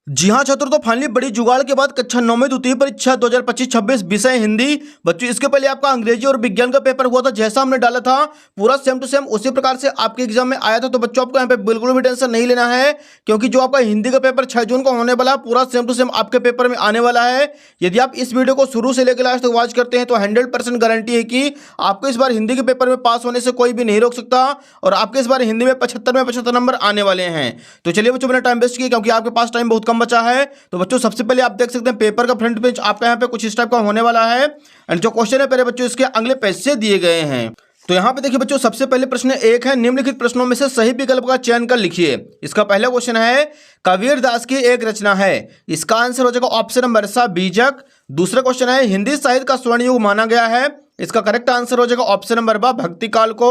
जी हाँ छात्रों, तो फाइनली बड़ी जुगाड़ के बाद कक्षा 9 में द्वितीय परीक्षा 2025-26 विषय हिंदी। बच्चों इसके पहले आपका अंग्रेजी और विज्ञान का पेपर हुआ था, जैसा हमने डाला था पूरा सेम टू सेम उसी प्रकार से आपके एग्जाम में आया था। तो बच्चों आपको यहाँ पे बिल्कुल भी टेंशन नहीं लेना है, क्योंकि जो आपका हिंदी का पेपर 6 जून को होने वाला है पूरा सेम टू सेम आपके पेपर में आने वाला है। यदि आप इस वीडियो को शुरू से लेकर लास्ट तक वॉच करते हैं तो 100% गारंटी है कि आपको इस बार हिंदी के पेपर में पास होने से कोई भी नहीं रोक सकता, और आपके इस बार हिंदी में 75 नंबर आने वाले हैं। तो चलिए बच्चों, मैंने टाइम वेस्ट किया क्योंकि आपके पास टाइम बहुत कम बचा है। तो बच्चों सबसे पहले आप देख सकते हैं पेपर का फ्रंट पेज आपका यहाँ पे कुछ इस टाइप का होने वाला है, एंड जो क्वेश्चन है पहले बच्चों इसके अगले पेज से दिए गए हैं। तो यहाँ पे देखिए बच्चों, सबसे पहले प्रश्न एक है, निम्नलिखित प्रश्नों में से सही विकल्प का चयन कर लिखिए। इसका पहला क्वेश्चन है कबीर दास की एक रचना है। इसका आंसर हो जाएगा ऑप्शन नंबर सा बीजक। दूसरा क्वेश्चन है हिंदी साहित्य का स्वर्ण युग माना गया है। इसका करेक्ट आंसर हो जाएगा ऑप्शन नंबर बा भक्ति काल को।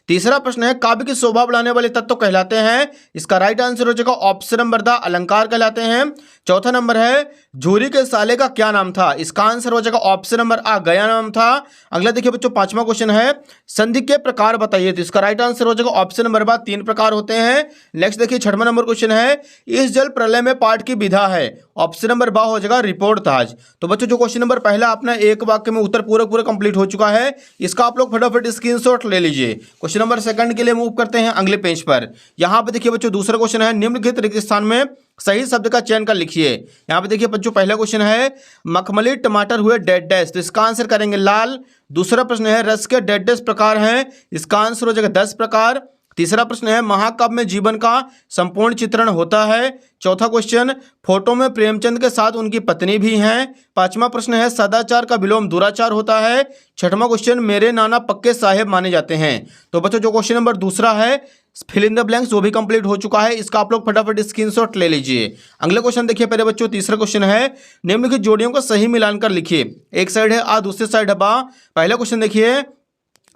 तीसरा प्रश्न है काव्य की शोभा बढ़ाने वाले तत्व कहलाते हैं। इसका राइट आंसर हो जाएगा ऑप्शन नंबर द अलंकार कहलाते हैं। चौथा नंबर है झूरी के साले का क्या नाम था। इसका आंसर हो जाएगा ऑप्शन नंबर आ गया नाम था। अगला देखिए बच्चों, पांचवा क्वेश्चन है संधि के प्रकार बताइए। तो इसका राइट आंसर हो जाएगा ऑप्शन नंबर बा 3 प्रकार होते हैं। नेक्स्ट देखिए छठवां नंबर क्वेश्चन है इस जल प्रलय में पाठ की विधा है। ऑप्शन नंबर बा हो जाएगा रिपोर्ट ताज। तो बच्चों जो क्वेश्चन नंबर पहला अपना एक वाक्य में उत्तर पूरा कंप्लीट हो चुका है, इसका आप लोग फटाफट स्क्रीनशॉट ले लीजिए। क्वेश्चन नंबर सेकंड के लिए मूव करते हैं अगले पेज पर। यहां पे देखिए बच्चों दूसरा क्वेश्चन है निम्नलिखित रिक्त स्थान में सही शब्द का चयन कर लिखिए। यहां पे देखिए बच्चों पहला क्वेश्चन है मखमली टमाटर हुए डेड डैश। तो इसका आंसर करेंगे लाल। दूसरा प्रश्न है रस के डेड डैश प्रकार हैं। इसका आंसर हो जाएगा 10 प्रकार। तीसरा प्रश्न है महाकाव्य में जीवन का संपूर्ण चित्रण होता है। चौथा क्वेश्चन फोटो में प्रेमचंद के साथ उनकी पत्नी भी हैं। पांचवा प्रश्न है सदाचार का विलोम दुराचार होता है। छठवां क्वेश्चन मेरे नाना पक्के साहेब माने जाते हैं। तो बच्चों जो क्वेश्चन नंबर दूसरा है फिल इन द ब्लैंक्स वो भी कंप्लीट हो चुका है, इसका आप लोग फटाफट स्क्रीनशॉट ले लीजिए। अगले क्वेश्चन देखिए पहले बच्चों, तीसरा क्वेश्चन है निम्नलिखित जोड़ियों का सही मिलान कर लिखिए। एक साइड है आ, दूसरी साइड है बा। पहला क्वेश्चन देखिए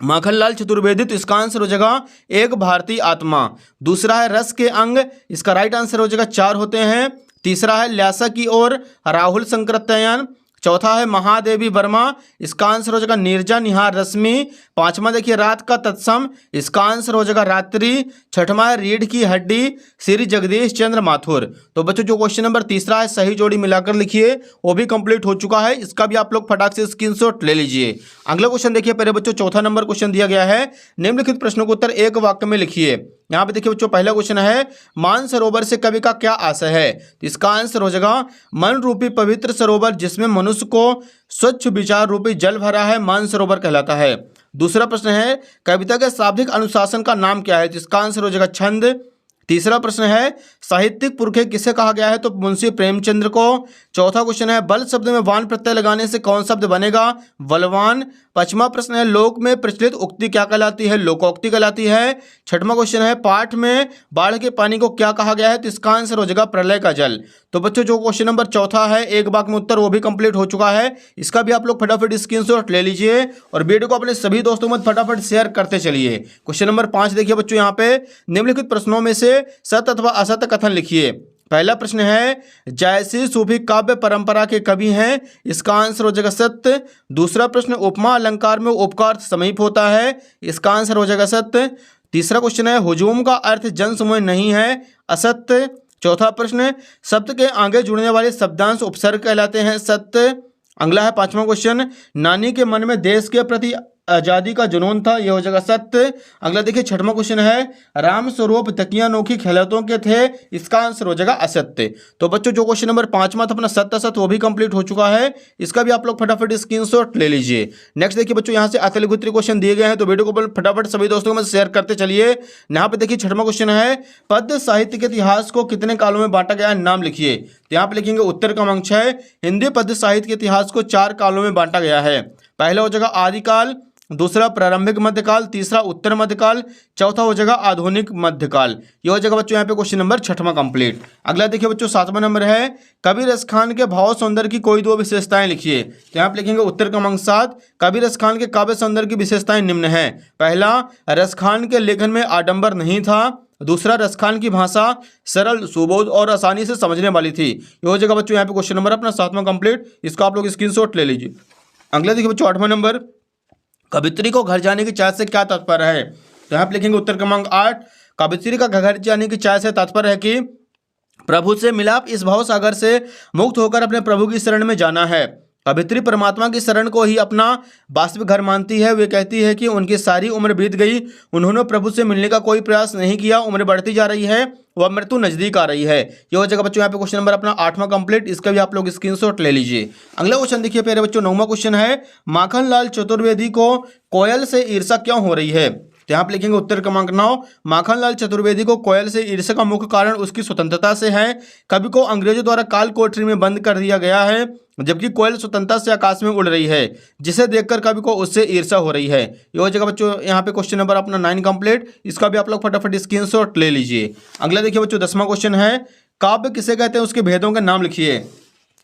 माखनलाल चतुर्वेदी। तो इसका आंसर हो जाएगा एक भारतीय आत्मा। दूसरा है रस के अंग। इसका राइट आंसर हो जाएगा 4 होते हैं। तीसरा है ल्यासा की ओर राहुल संकृत्यायन। चौथा है महादेवी वर्मा। इसका आंसर हो जाएगा नीरजा निहार रश्मि। पांचवा देखिए रात का तत्सम। इसका आंसर हो जाएगा रात्रि। छठवां है रीढ़ की हड्डी श्री जगदीश चंद्र माथुर। तो बच्चों जो क्वेश्चन नंबर तीसरा है सही जोड़ी मिलाकर लिखिए, वो भी कंप्लीट हो चुका है, इसका भी आप लोग फटाक से स्क्रीनशॉट ले लीजिए। अगला क्वेश्चन देखिए पहले बच्चों, चौथा नंबर क्वेश्चन दिया गया है निम्नलिखित प्रश्नों को उत्तर एक वाक्य में लिखिए। यहाँ पे देखिए बच्चों पहला क्वेश्चन है मानसरोवर से कवि का क्या आशय है। तो इसका आंसर हो जाएगा मन रूपी पवित्र सरोवर जिसमें मनुष्य को स्वच्छ विचार रूपी जल भरा है मानसरोवर कहलाता है। दूसरा प्रश्न है कविता के शाब्दिक अनुशासन का नाम क्या है। तो इसका आंसर हो जाएगा छंद। तीसरा प्रश्न है साहित्यिक पुरखे किसे कहा गया है। तो मुंशी प्रेमचंद्र को। चौथा क्वेश्चन है बल शब्द में वान प्रत्यय लगाने से कौन शब्द बनेगा, बलवान। पांचवा प्रश्न है लोक में प्रचलित उक्ति क्या कहलाती है, लोकोक्ति कहलाती है। छठवां क्वेश्चन है पाठ में बाढ़ के पानी को क्या कहा गया है। तो इसका आंसर हो जाएगा प्रलय का जल। तो बच्चों जो क्वेश्चन नंबर चौथा है एक वाक्य में उत्तर वो भी कंप्लीट हो चुका है, इसका भी आप लोग फटाफट स्क्रीनशॉट ले लीजिए और वीडियो को अपने सभी दोस्तों में फटाफट शेयर करते चलिए। क्वेश्चन नंबर 5 देखिए बच्चों, यहाँ पे निम्नलिखित प्रश्नों में से सत्य अथवा असत्य कथन लिखिए। पहला प्रश्न है जयसी सूफी काव्य परंपरा के कवि हैं। इसका आंसर हो जाएगा सत्य। दूसरा प्रश्न उपमा अलंकार में उपकार समीप होता है। इसका आंसर हो जाएगा सत्य। तीसरा क्वेश्चन है हुजूम का अर्थ जन समूह नहीं है, असत्य। चौथा प्रश्न शब्द के आगे जुड़ने वाले शब्दांश उपसर्ग कहलाते हैं, सत्य। अगला है पांचवा क्वेश्चन नानी के मन में देश के प्रति आजादी का जुनून था, यह हो जाएगा सत्य। अगला देखिए छठवां क्वेश्चन है राम स्वरूप तकिया नोखी खिलौतों के थे। इसका आंसर हो जाएगा असत्य। तो बच्चों जो क्वेश्चन नंबर 5वां था अपना सत्य असत्य वो भी कंप्लीट हो चुका है, इसका भी आप लोग फटाफट स्क्रीनशॉट ले लीजिए। नेक्स्ट देखिए बच्चों, यहाँ से अतलगुत्री क्वेश्चन दिए गए हैं, तो वीडियो को फटाफट सभी दोस्तों में शेयर करते चलिए। यहाँ पे देखिए छठवां क्वेश्चन है पद्य साहित्य के इतिहास को कितने कालों में बांटा गया है, नाम लिखिए। तो यहाँ पे लिखेंगे उत्तर क्रमांक 6 हिंदी पद्य साहित्य के इतिहास को 4 कालों में बांटा गया है। पहला हो जाएगा आदिकाल, दूसरा प्रारंभिक मध्यकाल, तीसरा उत्तर मध्यकाल, चौथा हो जाएगा आधुनिक मध्यकाल। ये हो जाएगा बच्चों यहाँ पे क्वेश्चन नंबर 6वां कंप्लीट। अगला देखिए बच्चों 7वां नंबर है कबीर रस खान के भाव सौंदर्य की कोई 2 विशेषताएं लिखिए। तो यहाँ पे लिखेंगे उत्तर क्रमांक 7 कबीर रस खान के काव्य सौंदर्य की विशेषताएं निम्न है। पहला रस खान के लेखन में आडंबर नहीं था। दूसरा रस खान की भाषा सरल सुबोध और आसानी से समझने वाली थी। ये हो जाएगा बच्चों यहाँ पे क्वेश्चन नंबर अपना 7वां कंप्लीट, इसको आप लोग स्क्रीनशॉट ले लीजिए। अगला देखिए बच्चों 8वां नंबर कवित्री को घर जाने की चाह से क्या तात्पर्य है। तो यहाँ पे लिखेंगे उत्तर क्रमांक 8 कवित्री का घर जाने की चाह से तात्पर्य है कि प्रभु से मिलाप इस भाव सागर से मुक्त होकर अपने प्रभु की शरण में जाना है। कवित्री परमात्मा की शरण को ही अपना वास्तविक घर मानती है। वे कहती है कि उनकी सारी उम्र बीत गई, उन्होंने प्रभु से मिलने का कोई प्रयास नहीं किया, उम्र बढ़ती जा रही है, वह मृत्यु नजदीक आ रही है। ये हो जाएगा बच्चों यहाँ पे क्वेश्चन नंबर अपना 8वां कंप्लीट। इसका भी आप लोग स्क्रीनशॉट ले लीजिए। अगला क्वेश्चन देखिए प्यारे बच्चों, 9वां क्वेश्चन है, माखन लाल चतुर्वेदी को कोयल से ईर्ष्या क्यों हो रही है? तो यहाँ पे लिखेंगे उत्तर क्रमांक 9, माखनलाल चतुर्वेदी को कोयल से ईर्ष्या का मुख्य कारण उसकी स्वतंत्रता से है। कवि को अंग्रेजों द्वारा काल कोठरी में बंद कर दिया गया है, जबकि कोयल स्वतंत्रता से आकाश में उड़ रही है, जिसे देखकर कवि को उससे ईर्ष्या हो रही है। ये हो जाएगा बच्चों यहाँ पे क्वेश्चन नंबर अपना 9 कंप्लीट। इसका भी आप लोग फटाफट स्क्रीनशॉट ले लीजिए। अगला देखिए बच्चों 10वां क्वेश्चन है, काव्य किसे कहते हैं, उसके भेदों के नाम लिखिए।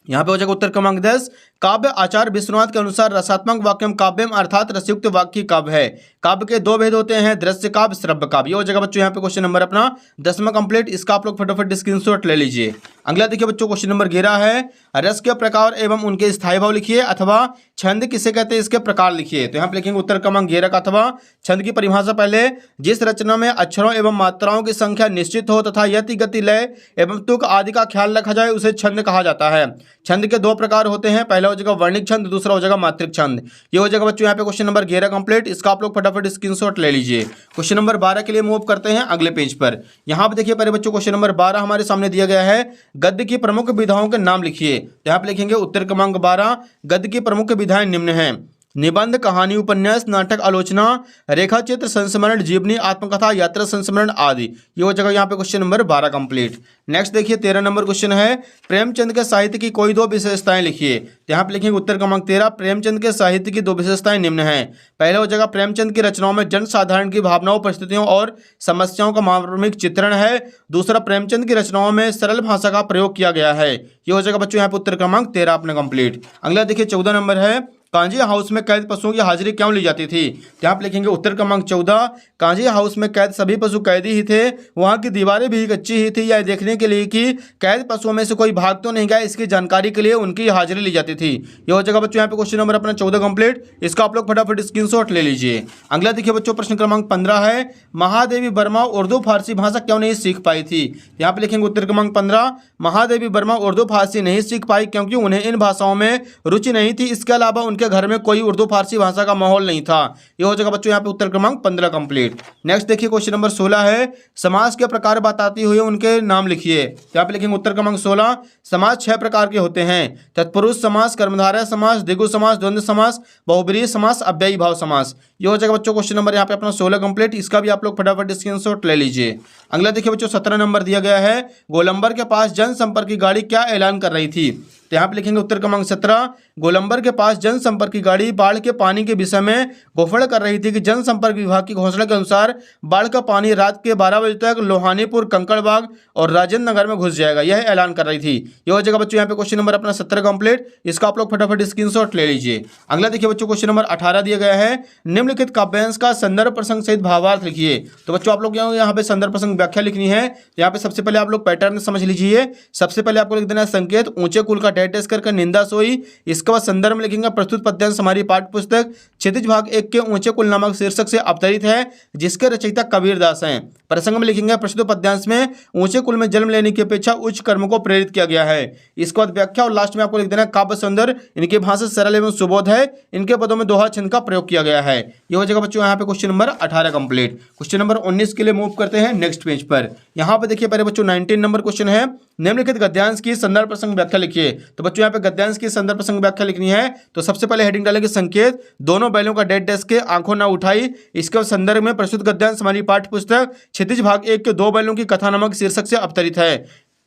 यहाँ पे हो जाएगा उत्तर क्रमांक 10, काव्य आचार्य विश्वनाथ के अनुसार रसात्मक वाक्यम काव्यम अर्थात रसयुक्त वाक्य काव्य है। काव्य के 2 भेद होते हैं, दृश्य काव्य, श्रव्य काव्य। ये हो जाएगा बच्चों यहाँ पे क्वेश्चन नंबर अपना 10वां कंप्लीट। इसका आप लोग फटाफट स्क्रीनशॉट ले लीजिए। अगला देखिए बच्चों क्वेश्चन नंबर 11 है, रस के प्रकार एवं उनके स्थायी भाव लिखिए, अथवा छंद किसे कहते हैं, इसके प्रकार लिखिए। तो यहाँ पे लिखेंगे उत्तर क्रमांक 11 का अथवा। छंद की परिभाषा पहले, जिस रचना में अक्षरों एवं मात्राओं की संख्या निश्चित हो तथा यति गति लय एवं तुक आदि का ख्याल रखा जाए उसे छंद कहा जाता है। छंद के 2 प्रकार होते हैं, पहला हो जाएगा वर्णिक छंद, दूसरा हो जाएगा मात्रिक छंद। ये हो जाएगा बच्चों यहाँ पे क्वेश्चन नंबर 11 कंप्लीट। इसका आप लोग फटाफट स्क्रीनशॉट ले लीजिए। क्वेश्चन नंबर 12 के लिए मूव करते हैं अगले पेज पर। यहाँ पे देखिए पहले बच्चों क्वेश्चन नंबर 12 हमारे सामने दिया गया है, गद्य की प्रमुख विधाओं के नाम लिखिए। यहाँ पे लिखेंगे उत्तर क्रमांक 12, गद्य की प्रमुख विधाएं निम्न हैं, निबंध, कहानी, उपन्यास, नाटक, आलोचना, रेखा चित्र, संस्मरण, जीवनी, आत्मकथा, यात्रा संस्मरण आदि। ये हो जाएगा यहाँ पे क्वेश्चन नंबर 12 कंप्लीट। नेक्स्ट देखिए 13 नंबर क्वेश्चन है, प्रेमचंद के साहित्य की कोई 2 विशेषताएं लिखिए। तो यहाँ पे लिखेंगे उत्तर क्रमांक 13, प्रेमचंद के साहित्य की 2 विशेषताएं निम्न हैं। पहला हो जाएगा प्रेमचंद की रचनाओं में जन साधारण की भावनाओं, परिस्थितियों और समस्याओं का मार्मिक चित्रण है। दूसरा, प्रेमचंद की रचनाओं में सरल भाषा का प्रयोग किया गया है। ये हो जाएगा बच्चों यहाँ पे उत्तर क्रमांक 13 अपने कंप्लीट। अगला देखिए 14 नंबर है, कांजी हाउस में कैद पशुओं की हाजिरी क्यों ली जाती थी? यहाँ पे लिखेंगे उत्तर क्रमांक 14, कांजी हाउस में कैद सभी पशु कैदी ही थे, वहाँ की दीवारें भी कच्ची ही थी, यह देखने के लिए कि कैद पशुओं में से कोई भाग तो नहीं गया, इसकी जानकारी के लिए उनकी हाजिरी ली जाती थी। ये हो जाएगा बच्चों यहाँ पे क्वेश्चन नंबर अपना 14 कंप्लीट। इसका आप लोग फटाफट स्क्रीनशॉट ले लीजिए। अगला देखिए बच्चों प्रश्न क्रमांक 15 है, महादेवी वर्मा उर्दू फारसी भाषा क्यों नहीं सीख पाई थी? यहाँ पे लिखेंगे उत्तर क्रमांक 15, महादेवी वर्मा उर्दू फारसी नहीं सीख पाई क्योंकि उन्हें इन भाषाओं में रुचि नहीं थी। इसके अलावा उनके घर में कोई उर्दू फारसी भाषा का माहौल नहीं था। ये हो जाएगा बच्चों यहाँ पे उत्तर क्रमांक 15 कंप्लीट। नेक्स्ट देखिए क्वेश्चन नंबर 16 है, समास के प्रकार बताती हुई उनके नाम लिखिए। यहाँ पे लिखेंगे उत्तर क्रमांक 16, समास 6 प्रकार के होते हैं, तत्पुरुष समास, कर्मधारय समास, द्विगु समास, द्वंद्व समास, बहुब्रीहि समास, अव्ययी भाव समास। ये हो जाएगा बच्चों क्वेश्चन नंबर यहाँ पे अपना 16 कंप्लीट। इसका भी आप लोग फटाफट स्क्रीनशॉट ले लीजिए। अगला देखिए बच्चों 17 नंबर दिया गया है, गोलंबर के पास जनसंपर्क की गाड़ी क्या ऐलान कर रही थी? तो यहाँ पे लिखेंगे उत्तर क्रमांक 17, गोलंबर के पास जनसंपर्क की गाड़ी बाढ़ के पानी के विषय में घोषणा कर रही थी कि जनसंपर्क विभाग की घोषणा के अनुसार बाढ़ का पानी रात के 12 बजे तक लोहानीपुर, कंकड़बाग और राजेंद्र नगर में घुस जाएगा, यह ऐलान कर रही थी। ये हो जाएगा बच्चों यहाँ पे क्वेश्चन नंबर अपना 17 कंप्लीट। इसका आप लोग फटाफट स्क्रीनशॉट ले लीजिए। अगला देखिए बच्चों क्वेश्चन नंबर 18 दिया गया है, निम्नलिखित काव्यांश का संदर्भ प्रसंग सहित भावार्थ लिखिए। तो बच्चों आप लोग यहाँ पे संदर्भ प्रसंग व्याख्या लिखनी है। यहाँ पे सबसे पहले आप लोग पैटर्न समझ लीजिए। सबसे पहले आपको लिख देना है संकेत, ऊंचे कुल का डैश करके निंदा सोई। इसके बाद संदर्भ में लिखेंगे प्रस्तुत पद्यांश हमारी पाठ्य पुस्तक क्षितिज भाग 1 के ऊंचे कुल नामक शीर्षक से अवतरित है, जिसके रचयिता कबीरदास हैं। प्रसंग में लिखेंगे प्रस्तुत पद्यांश में ऊंचे कुल में जन्म लेने की अपेक्षा उच्च कर्म को प्रेरित किया गया है। इसके बाद व्याख्या और लास्ट में आपको लिख देना है काव्य सौंदर्य, इनकी भाषा सरल एवं सुबोध है, इनके पदों में दोहा छंद का प्रयोग किया गया है। ये हो जाएगा बच्चों यहाँ पे question number 18 complete. Question number 19 के लिए मूव करते हैं नेक्स्ट पेज पर। यहाँ पे देखिए पहले बच्चों 19 नंबर क्वेश्चन है, निम्नलिखित गद्यांश की संदर्भ प्रसंग व्याख्या लिखिए। तो बच्चों यहाँ पे गद्यांश की संदर्भ प्रसंग व्याख्या लिखनी है। तो सबसे पहले हेडिंग डालेंगे संकेत, दोनों बैलों का डैश के आंखों न उठाई। इसके संदर्भ में प्रस्तुत गद्यांश हमारी पाठ्य पुस्तक क्षितिज भाग 1 के 2 बैलों की कथा नामक शीर्षक से अवतरित है।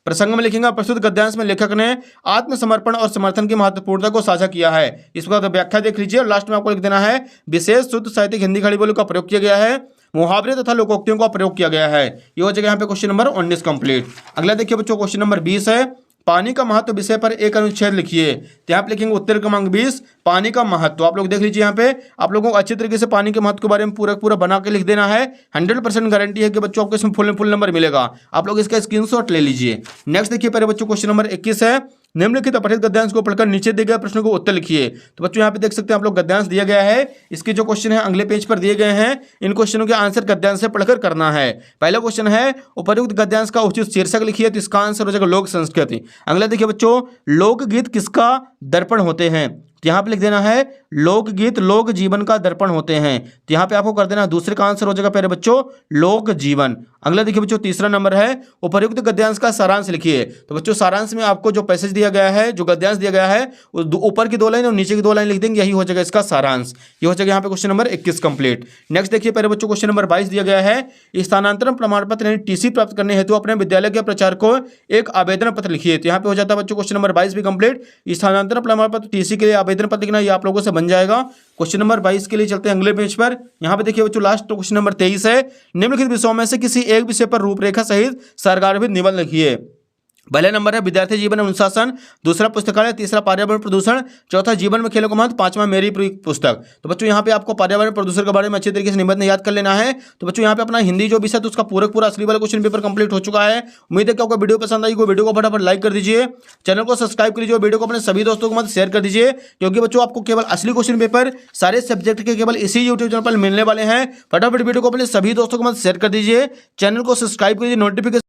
प्रसंग में लिखेंगे प्रस्तुत गद्यांश में लेखक ने आत्मसमर्पण और समर्थन की महत्वपूर्णता को साझा किया है। इस बात व्याख्या देख लीजिए और लास्ट में आपको लिख देना है विशेष शुद्ध साहित्यिक हिंदी खड़ी बोली का प्रयोग किया गया है, मुहावरे तथा लोकोक्तियों का प्रयोग किया गया है। ये हो जाएगा यहाँ पे क्वेश्चन नंबर 19 कंप्लीट। अगला देखिए बच्चों क्वेश्चन नंबर 20 है, पानी का महत्व विषय पर एक अनुच्छेद लिखिए। तो यहाँ पे लिखेंगे उत्तर क्रमांक 20, पानी का महत्व। आप लोग देख लीजिए यहाँ पे आप लोगों को अच्छी तरीके से पानी के महत्व के बारे में पूरा बना के लिख देना है। 100% गारंटी है कि बच्चों आपको इसमें फुल नंबर मिलेगा। आप लोग इसका स्क्रीनशॉट ले लीजिए। नेक्स्ट देखिए पहले बच्चों क्वेश्चन नंबर 21 है, निम्नलिखित अपठित गद्यांश को पढ़कर नीचे दिए गए प्रश्नों को उत्तर लिखिए। तो बच्चों यहाँ पे देख सकते हैं आप लोग गद्यांश दिया गया है, इसके जो क्वेश्चन है अगले पेज पर दिए गए हैं, इन क्वेश्चनों के आंसर गद्यांश से पढ़कर करना है। पहला क्वेश्चन है उपर्युक्त गद्यांश का उचित शीर्षक लिखिए, तो इसका आंसर हो जाएगा लोक संस्कृति। अगला देखिए बच्चों, लोकगीत किसका दर्पण होते हैं, तो यहाँ पे लिख देना है लोकगीत लोक जीवन का दर्पण होते हैं, तो यहाँ पे आपको कर देना दूसरे का आंसर हो जाएगा प्यारे बच्चों लोक जीवन। अगला देखिए बच्चों तीसरा नंबर है उपर्युक्त गद्यांश का सारांश लिखिए। तो बच्चों सारांश में आपको जो पैसेज दिया गया है, जो गद्यांश दिया गया है, ऊपर की 2 लाइन और नीचे की 2 लाइन लिख देंगे, यही हो जाएगा इसका सारांश। ये हो जाएगा यहाँ पे क्वेश्चन नंबर 21 कंप्लीट। नेक्स्ट देखिए प्यारे बच्चों क्वेश्चन नंबर 22 दिया गया है, स्थानांतरण प्रमाण पत्र यानी टीसी प्राप्त करने हेतु अपने विद्यालय के प्रचार को एक आवेदन पत्र लिखिए। तो यहाँ पे हो जाता है बच्चों क्वेश्चन नंबर 22 भी कंप्लीट। स्थानांतरण प्रमाण पत्र टीसी के लिए आवेदन पत्र लिखना, ये आप लोगों से बन जाएगा। क्वेश्चन नंबर 22 के लिए चलते हैं अगले पेज पर। यहाँ पे देखिए बच्चों लास्ट क्वेश्चन नंबर 23 है, निम्नलिखित विषयों में से किसी एक विषय पर रूपरेखा सहित सारगार्भित निबंध लिखिए। पहला नंबर है विद्यार्थी जीवन में अनुशासन, दूसरा पुस्तकालय, तीसरा पर्यावरण प्रदूषण, चौथा जीवन में खेलों का महत्व, पांचवा मेरी पुस्तक। तो बच्चों यहाँ पे आपको पर्यावरण प्रदूषण के बारे में अच्छे तरीके से निबंध याद कर लेना है। तो बच्चों यहाँ पे अपना हिंदी जो विषय है उसका पूरा असली वाला क्वेश्चन पेपर कंप्लीट हो चुका है। उम्मीद है कि आपको वीडियो पसंद आई, वीडियो को फटाफट लाइक कर दीजिए, चैनल को सब्सक्राइब कर लीजिए, वीडियो को अपने सभी दोस्तों को मत शेयर कर दीजिए, क्योंकि बच्चों आपको केवल असली क्वेश्चन पेपर सारे सब्जेक्ट के केवल इसी यूट्यूब चैनल पर मिलने वाले हैं। फटाफट वीडियो को अपने सभी दोस्तों को मत शेयर कर दीजिए, चैनल को सब्सक्राइब कर दीजिए, नोटिफिकेशन